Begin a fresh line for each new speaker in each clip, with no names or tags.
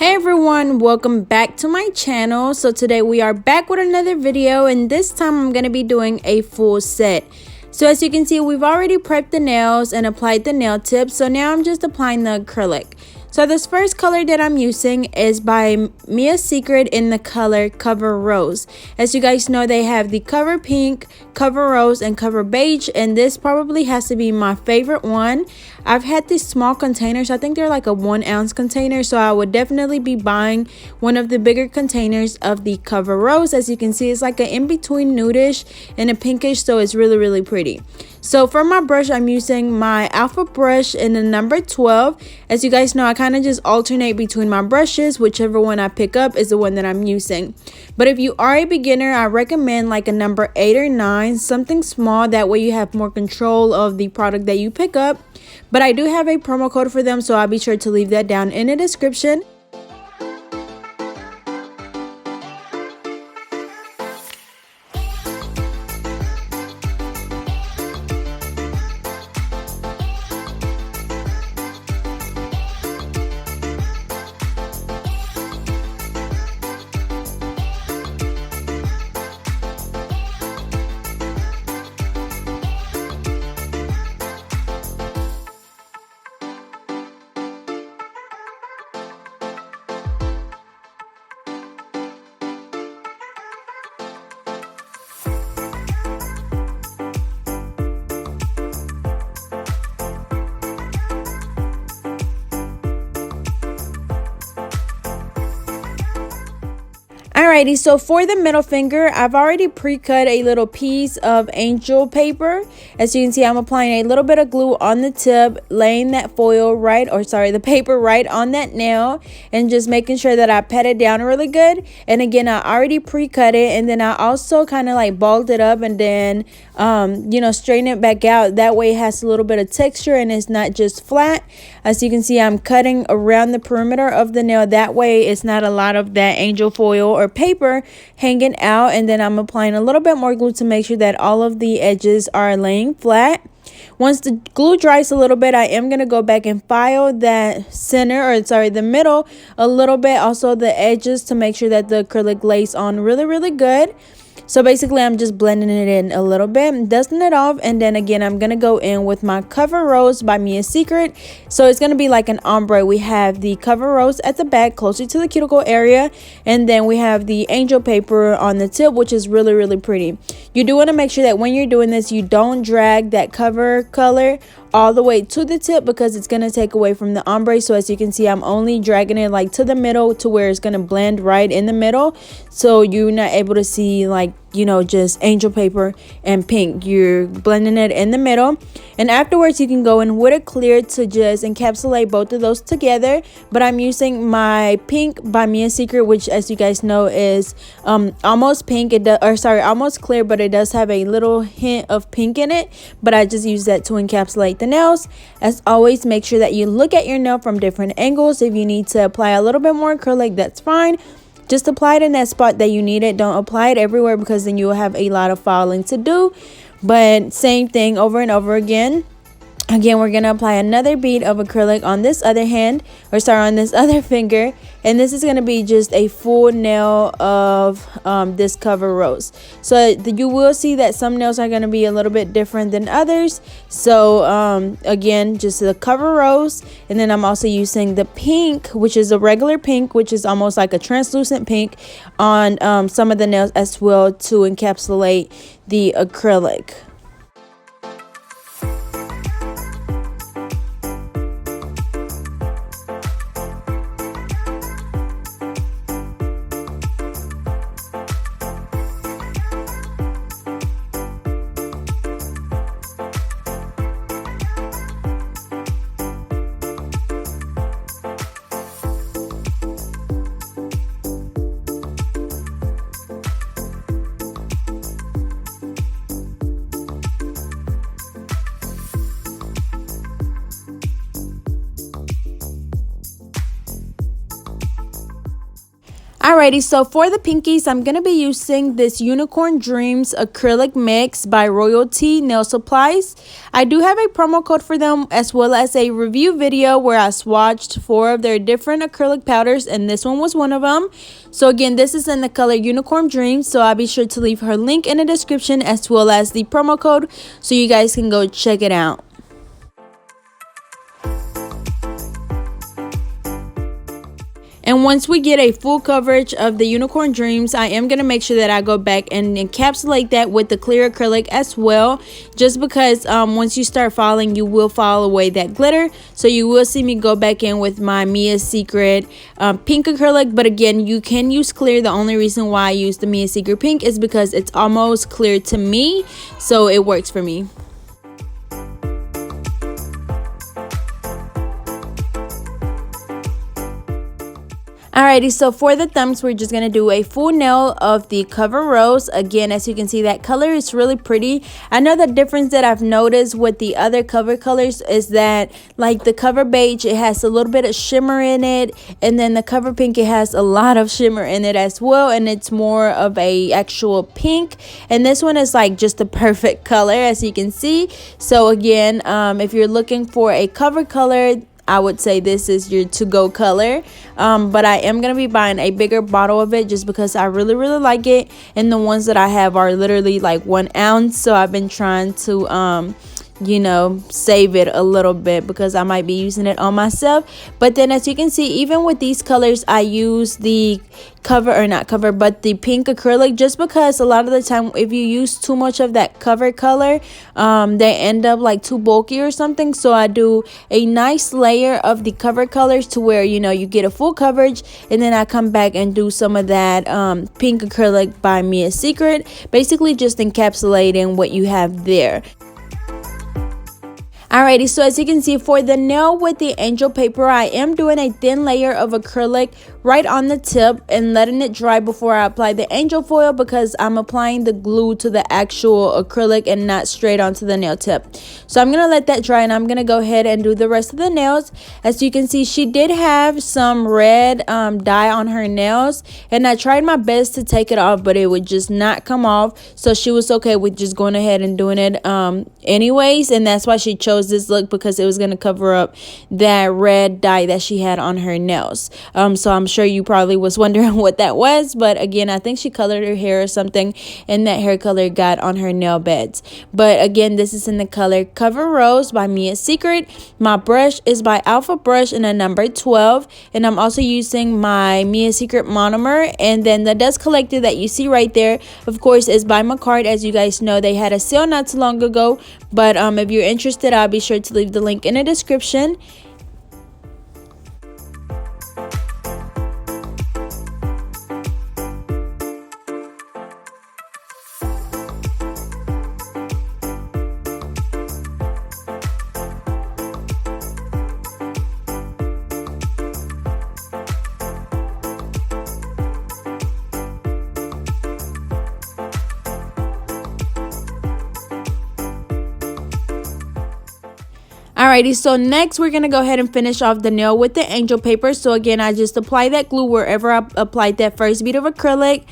Hey everyone, welcome back to my channel. So today we are back with another video, and this time I'm going to be doing a full set. So as you can see, we've already prepped the nails and applied the nail tips. So now I'm just applying the acrylic. So this first color that I'm using is by Mia's Secret in the color Cover Rose. As you guys know, they have the Cover Pink, Cover Rose, and Cover Beige, and this probably has to be my favorite one. I've had these small containers. I think they're like a 1 ounce container, so I would definitely be buying one of the bigger containers of the Cover Rose. As you can see, it's like an in-between nudish and a pinkish, so it's really pretty. So for my brush, I'm using my Alpha brush in the number 12. As you guys know, I kind of just alternate between my brushes. Whichever one I pick up is the one that I'm using. But if you are a beginner, I recommend like a number 8 or 9, something small. That way you have more control of the product that you pick up. But I do have a promo code for them, so I'll be sure to leave that down in the description. Alrighty, so for the middle finger, I've already pre-cut a little piece of angel paper. As you can see, I'm applying a little bit of glue on the tip, laying that foil the paper right on that nail, and just making sure that I pat it down really good. And again, I already pre-cut it, and then I also kind of like balled it up and then straighten it back out. That way it has a little bit of texture and it's not just flat. As you can see, I'm cutting around the perimeter of the nail. That way it's not a lot of that angel foil or paper hanging out. And then I'm applying a little bit more glue to make sure that all of the edges are laying flat. Once the glue dries a little bit, I am going to go back and file that the middle a little bit, also the edges, to make sure that the acrylic lays on really good. So basically, I'm just blending it in a little bit, dusting it off, and then again, I'm going to go in with my Cover Rose by Mia's Secret. So it's going to be like an ombre. We have the Cover Rose at the back, closer to the cuticle area, and then we have the angel paper on the tip, which is really pretty. You do want to make sure that when you're doing this, you don't drag that cover color all the way to the tip, because it's going to take away from the ombre. So as you can see, I'm only dragging it like to the middle to where it's going to blend right in the middle, so you're not able to see like just angel paper and pink. You're blending it in the middle, and afterwards you can go in with a clear to just encapsulate both of those together. But I'm using my pink by Mia's Secret, which, as you guys know, is almost pink. Almost clear, but it does have a little hint of pink in it. But I just use that to encapsulate the nails. As always, make sure that you look at your nail from different angles. If you need to apply a little bit more acrylic, that's fine. Just apply it in that spot that you need it. Don't apply it everywhere, because then you will have a lot of filing to do. But same thing over and over again. Again, we're going to apply another bead of acrylic on this other on this other finger. And this is going to be just a full nail of this Cover Rose. So you will see that some nails are going to be a little bit different than others. So again, just the Cover Rose. And then I'm also using the pink, which is a regular pink, which is almost like a translucent pink, on some of the nails as well, to encapsulate the acrylic. Alrighty, so for the pinkies, I'm going to be using this Unicorn Dreams acrylic mix by Royalty Nail Supplies. I do have a promo code for them as well as a review video where I swatched 4 of their different acrylic powders, and this one was one of them. So again, this is in the color Unicorn Dreams, so I'll be sure to leave her link in the description as well as the promo code so you guys can go check it out. And once we get a full coverage of the Unicorn Dreams, I am going to make sure that I go back and encapsulate that with the clear acrylic as well. Just because once you start falling, you will fall away that glitter. So you will see me go back in with my Mia Secret pink acrylic. But again, you can use clear. The only reason why I use the Mia Secret pink is because it's almost clear to me. So it works for me. Alrighty, so for the thumbs, we're just going to do a full nail of the Cover Rose. Again, as you can see, that color is really pretty. I know the difference that I've noticed with the other cover colors is that, like the Cover Beige, it has a little bit of shimmer in it. And then the Cover Pink, it has a lot of shimmer in it as well. And it's more of a actual pink. And this one is like just the perfect color, as you can see. So again, if you're looking for a cover color, I would say this is your to-go color, but I am going to be buying a bigger bottle of it just because I really like it, and the ones that I have are literally like 1 ounce, so I've been trying to you know, save it a little bit because I might be using it on myself. But then as you can see, even with these colors, I use the but the pink acrylic, just because a lot of the time if you use too much of that cover color, they end up like too bulky or something. So I do a nice layer of the cover colors to where, you know, you get a full coverage, and then I come back and do some of that pink acrylic by Mia Secret, basically just encapsulating what you have there. Alrighty, so as you can see, for the nail with the angel paper, I am doing a thin layer of acrylic right on the tip and letting it dry before I apply the angel foil, because I'm applying the glue to the actual acrylic and not straight onto the nail tip. So I'm going to let that dry, and I'm going to go ahead and do the rest of the nails. As you can see, she did have some red dye on her nails, and I tried my best to take it off, but it would just not come off. So she was okay with just going ahead and doing it anyways, and that's why she chose this look, because it was going to cover up that red dye that she had on her nails. So I'm sure you probably was wondering what that was, but again, I think she colored her hair or something, and that hair color got on her nail beds. But again, this is in the color Cover Rose by Mia Secret. My brush is by Alpha Brush in a number 12, and I'm also using my Mia Secret monomer. And then the dust collector that you see right there, of course, is by Macart. As you guys know, they had a sale not too long ago, but if you're interested, I'll be sure to leave the link in the description. Alrighty, so next we're going to go ahead and finish off the nail with the angel paper. So again, I just apply that glue wherever I applied that first bead of acrylic.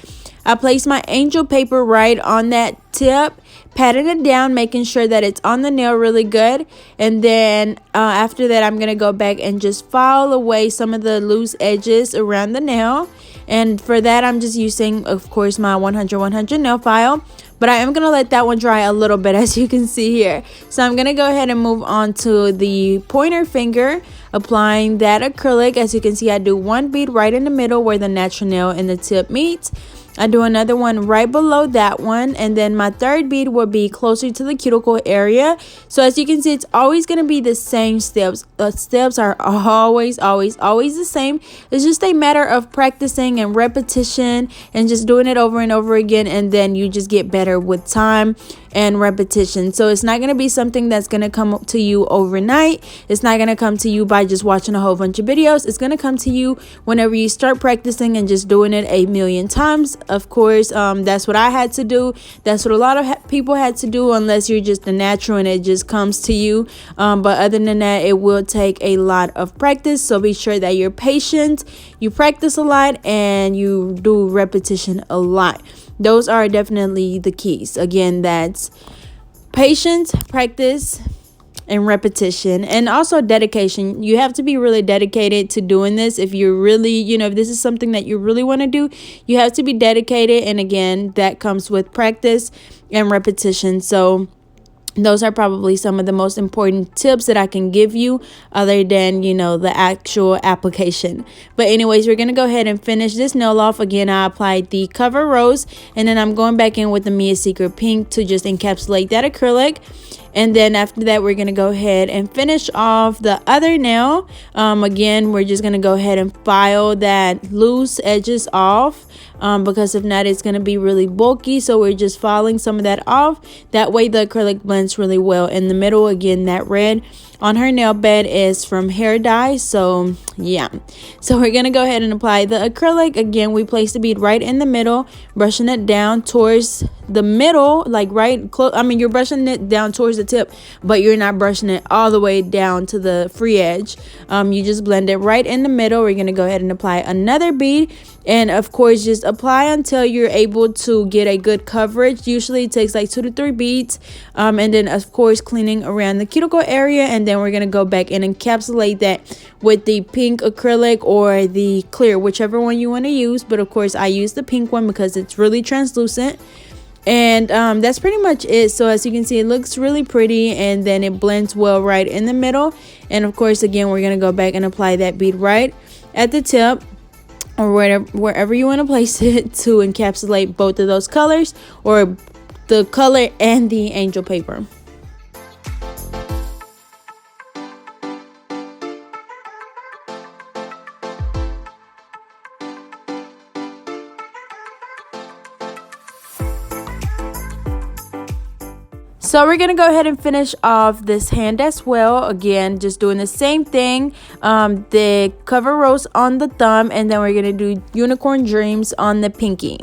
I place my angel paper right on that tip, patting it down, making sure that it's on the nail really good. And then after that, I'm going to go back and just file away some of the loose edges around the nail. And for that, I'm just using, of course, my 100 nail file. But I am going to let that one dry a little bit, as you can see here. So I'm going to go ahead and move on to the pointer finger, applying that acrylic. As you can see, I do 1 bead right in the middle where the natural nail and the tip meets. I do another one right below that one, and then my third bead will be closer to the cuticle area. So as you can see, it's always going to be the same steps. The steps are always the same. It's just a matter of practicing and repetition and just doing it over and over again, and then you just get better with time. and repetition. So it's not going to be something that's going to come to you overnight. It's not going to come to you by just watching a whole bunch of videos. It's going to come to you whenever you start practicing and just doing it a million times. Of course, that's what I had to do. That's what a lot of people had to do, unless you're just a natural and it just comes to you. But other than that, it will take a lot of practice. So be sure that you're patient, you practice a lot, and you do repetition a lot. Those are definitely the keys. Again, that's patience, practice, and repetition, and also dedication. You have to be really dedicated to doing this. If you're really, if this is something that you really want to do, you have to be dedicated. And again, that comes with practice and repetition. So those are probably some of the most important tips that I can give you, other than, the actual application. But anyways, we're going to go ahead and finish this nail off. Again, I applied the cover rose, and then I'm going back in with the Mia Secret Pink to just encapsulate that acrylic. And then after that, we're going to go ahead and finish off the other nail. Again, we're just going to go ahead and file that loose edges off, because if not, it's going to be really bulky. So we're just filing some of that off. That way the acrylic blends really well in the middle. Again, that red on her nail bed is from hair dye. So yeah, so we're going to go ahead and apply the acrylic. Again, we place the bead right in the middle, brushing it down towards the middle, like right close. You're brushing it down towards the tip, but you're not brushing it all the way down to the free edge. You just blend it right in the middle. We're going to go ahead and apply another bead, and of course just apply until you're able to get a good coverage. Usually it takes like 2 to 3 beads, and then of course cleaning around the cuticle area, and then we're going to go back and encapsulate that with the pink acrylic or the clear, whichever one you want to use. But of course I use the pink one because it's really translucent. And that's pretty much it. So as you can see, it looks really pretty, and then it blends well right in the middle. And of course, again, we're going to go back and apply that bead right at the tip, or wherever you want to place it, to encapsulate both of those colors, or the color and the angel paper. So we're going to go ahead and finish off this hand as well. Again, just doing the same thing. The cover rose on the thumb, and then we're going to do unicorn dreams on the pinky.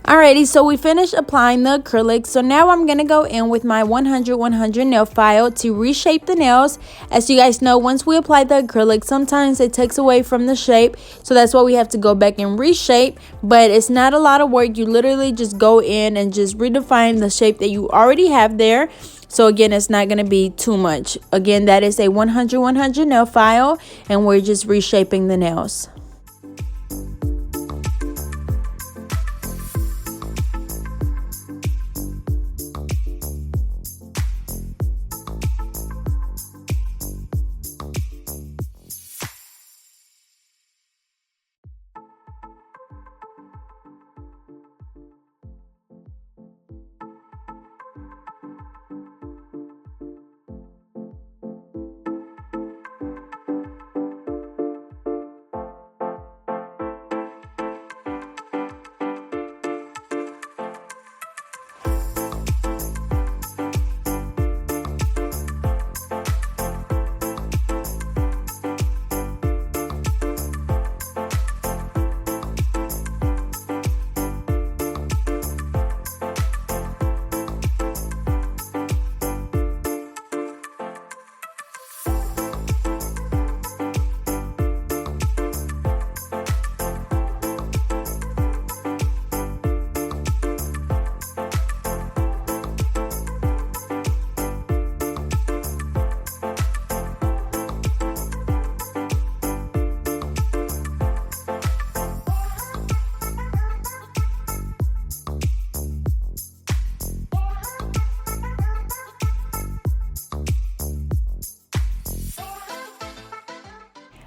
Alrighty, so we finished applying the acrylic. So now I'm going to go in with my 100 nail file to reshape the nails. As you guys know, once we apply the acrylic, sometimes it takes away from the shape. So that's why we have to go back and reshape. But it's not a lot of work. You literally just go in and just redefine the shape that you already have there. So again, it's not going to be too much. Again, that is a 100 nail file, and we're just reshaping the nails.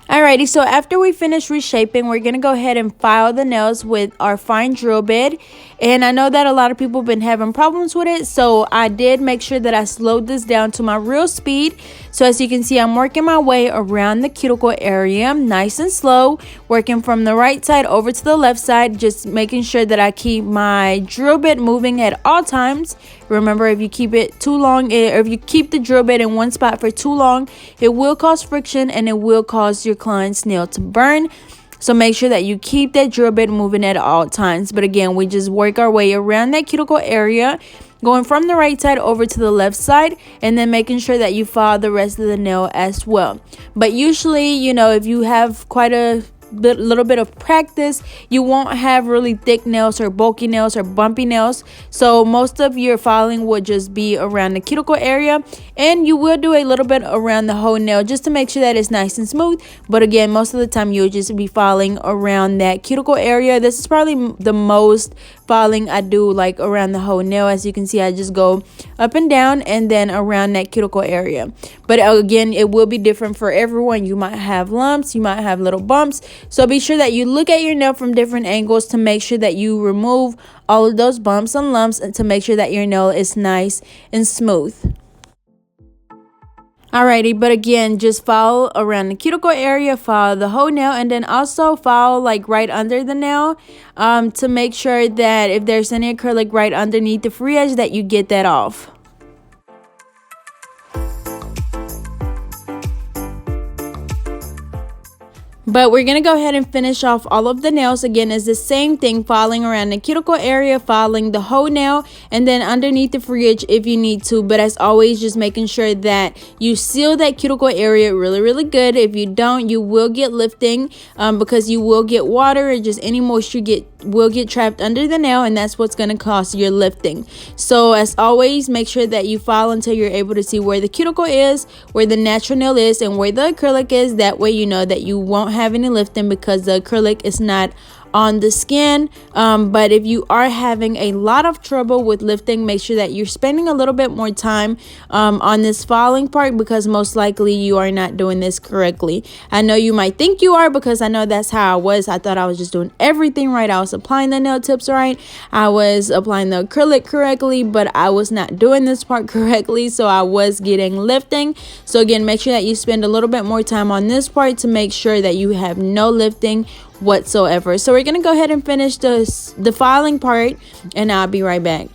Alrighty, so after we finish reshaping, we're going to go ahead and file the nails with our fine drill bit. And I know that a lot of people have been having problems with it, so I did make sure that I slowed this down to my real speed. So as you can see, I'm working my way around the cuticle area, nice and slow, working from the right side over to the left side, just making sure that I keep my drill bit moving at all times. Remember, if you keep it too long, or if you keep the drill bit in one spot for too long, it will cause friction and it will cause your client's nail to burn. So make sure that you keep that drill bit moving at all times. But again, we just work our way around that cuticle area, going from the right side over to the left side, and then making sure that you follow the rest of the nail as well. But usually, you know, if you have quite a little bit of practice, you won't have really thick nails or bulky nails or bumpy nails. So most of your filing would just be around the cuticle area, and you will do a little bit around the whole nail just to make sure that it's nice and smooth. But again, most of the time you'll just be filing around that cuticle area. This is probably the most filing I do, like around the whole nail. As you can see, I just go up and down and then around that cuticle area. But again, it will be different for everyone. You might have lumps, you might have little bumps. So be sure that you look at your nail from different angles to make sure that you remove all of those bumps and lumps, and to make sure that your nail is nice and smooth. Alrighty, but again, just follow around the cuticle area, follow the whole nail, and then also follow like right under the nail, to make sure that if there's any acrylic right underneath the free edge, that you get that off. But we're going to go ahead and finish off all of the nails. Again, it's the same thing, filing around the cuticle area, filing the whole nail, and then underneath the free edge if you need to. But as always, just making sure that you seal that cuticle area really good. If you don't, you will get lifting, because you will get water, or just any moisture will get trapped under the nail, and that's what's going to cause your lifting. So as always, make sure that you file until you're able to see where the cuticle is, where the natural nail is, and where the acrylic is. That way you know that you won't have any lifting, because the acrylic is not on the skin. But if you are having a lot of trouble with lifting, make sure that you're spending a little bit more time on this filing part, because most likely you are not doing this correctly. I know you might think you are, because I know that's how I was. I thought I was just doing everything right. I was applying the nail tips right, I was applying the acrylic correctly, but I was not doing this part correctly, so I was getting lifting. So again, make sure that you spend a little bit more time on this part to make sure that you have no lifting whatsoever. So we're gonna go ahead and finish the filing part, and I'll be right back.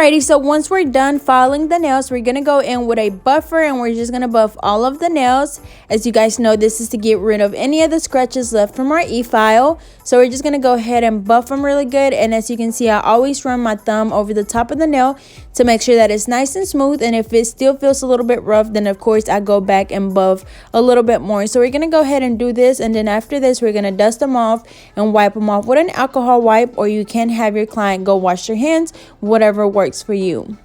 Alrighty, so once we're done filing the nails, we're gonna go in with a buffer and we're just gonna buff all of the nails. As you guys know, this is to get rid of any of the scratches left from our e-file. So we're just gonna go ahead and buff them really good. And as you can see, I always run my thumb over the top of the nail to make sure that it's nice and smooth. And if it still feels a little bit rough, then of course I go back and buff a little bit more. So we're gonna go ahead and do this, and then after this we're gonna dust them off and wipe them off with an alcohol wipe, or you can have your client go wash their hands, whatever works for you.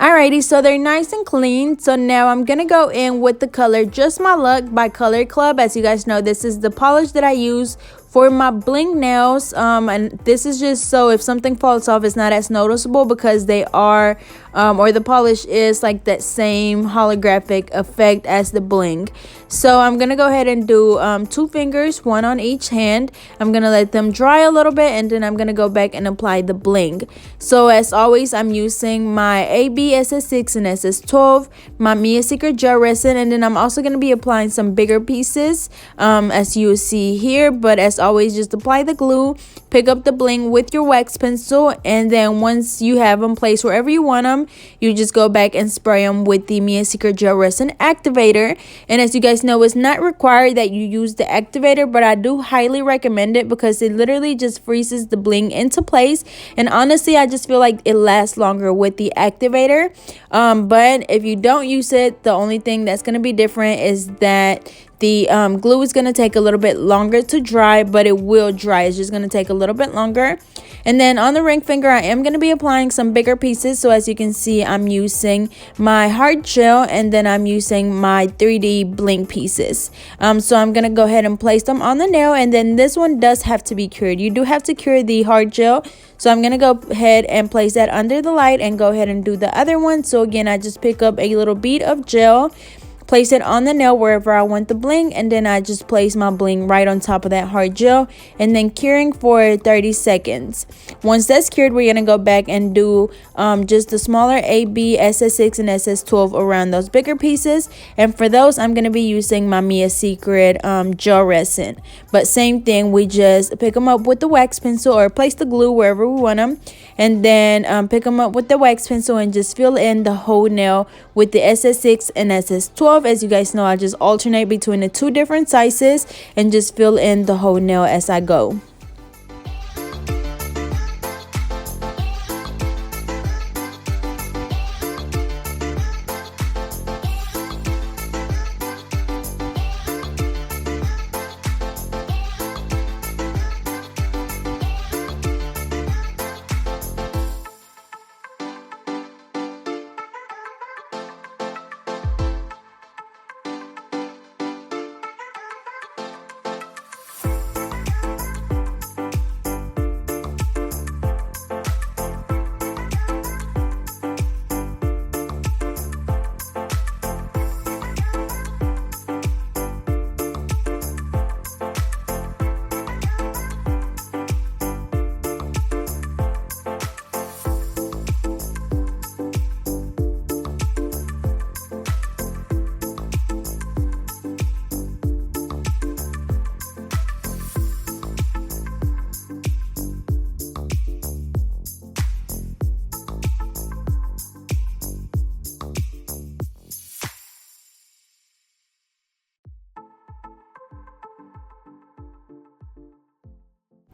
Alrighty, so they're nice and clean. So now I'm gonna go in with the color Just My Luck by Color Club. As you guys know, this is the polish that I use for my bling nails, and this is just so if something falls off, it's not as noticeable because they are or the polish is like that same holographic effect as the bling. So I'm gonna go ahead and do 2 fingers, 1 on each hand. I'm gonna let them dry a little bit, and then I'm gonna go back and apply the bling. So as always, I'm using my AB SS6 and SS12, my Mia Secret gel resin, and then I'm also gonna be applying some bigger pieces as you see here. But as always, just apply the glue, pick up the bling with your wax pencil, and then once you have them placed wherever you want them, you just go back and spray them with the Mia Secret gel resin activator. And as you guys know, it's not required that you use the activator, but I do highly recommend it because it literally just freezes the bling into place. And honestly, I just feel like it lasts longer with the activator. But if you don't use it, the only thing that's going to be different is that the glue is going to take a little bit longer to dry, but it will dry. It's just going to take a little bit longer. And then on the ring finger, I am going to be applying some bigger pieces. So as you can see, I'm using my hard gel, and then I'm using my 3D bling pieces. So I'm going to go ahead and place them on the nail. And then this one does have to be cured. You do have to cure the hard gel. So I'm going to go ahead and place that under the light and go ahead and do the other one. So again, I just pick up a little bead of gel, place it on the nail wherever I want the bling, and then I just place my bling right on top of that hard gel, and then curing for 30 seconds. Once that's cured, we're going to go back and do just the smaller AB, SS6, and SS12 around those bigger pieces. And for those, I'm going to be using my Mia Secret gel resin. But same thing, we just pick them up with the wax pencil or place the glue wherever we want them, and then pick them up with the wax pencil and just fill in the whole nail with the SS6 and SS12. As you guys know, I just alternate between the 2 different sizes and just fill in the whole nail as I go.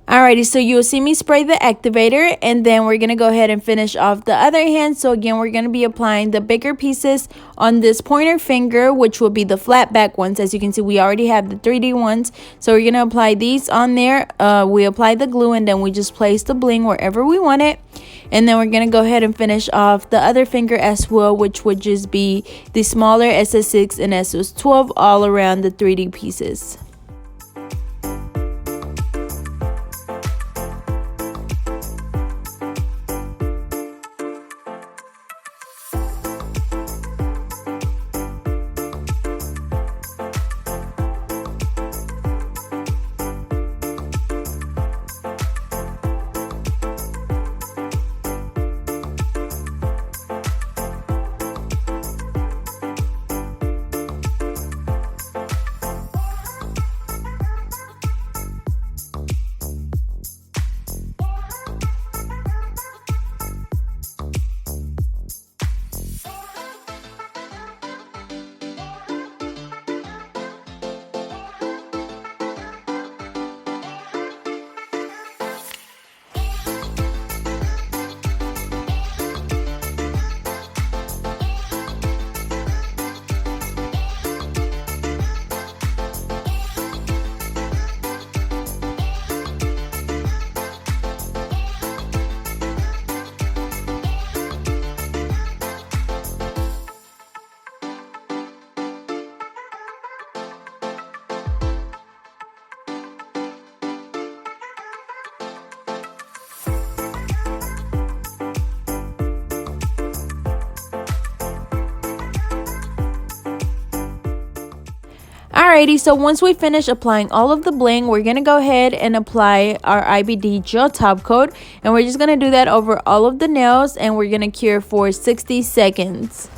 Alrighty, so you'll see me spray the activator, and then we're going to go ahead and finish off the other hand. So again, we're going to be applying the bigger pieces on this pointer finger, which will be the flat back ones. As you can see, we already have the 3D ones. So we're going to apply these on there. We apply the glue, and then we just place the bling wherever we want it. And then we're going to go ahead and finish off the other finger as well, which would just be the smaller SS6 and SS12 all around the 3D pieces. Alrighty, so once we finish applying all of the bling, we're going to go ahead and apply our IBD gel top coat. And we're just going to do that over all of the nails, and we're going to cure for 60 seconds.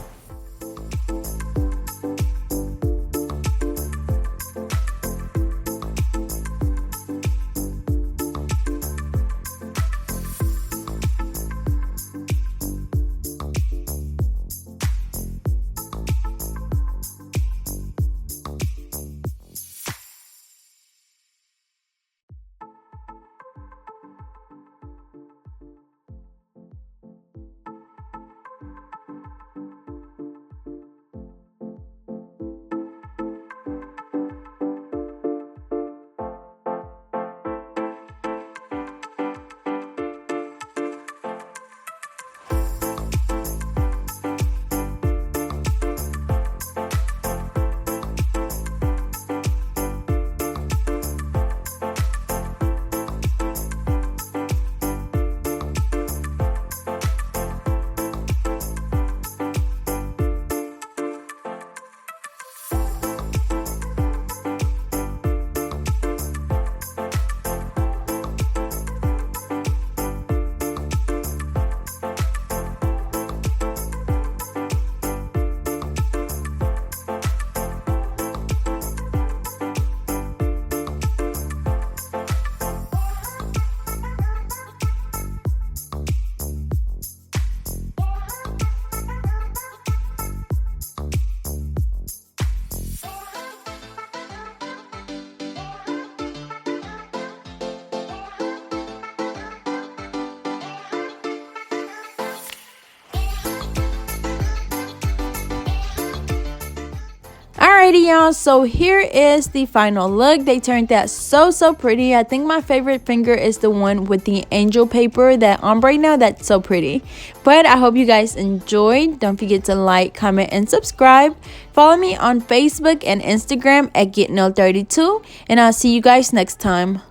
Alrighty, y'all, so here is the final look. They turned out so pretty. I think my favorite finger is the one with the angel paper, that ombre nail. That's so pretty. But I hope you guys enjoyed. Don't forget to like, comment, and subscribe. Follow me on Facebook and Instagram at GetNail32, and I'll see you guys next time.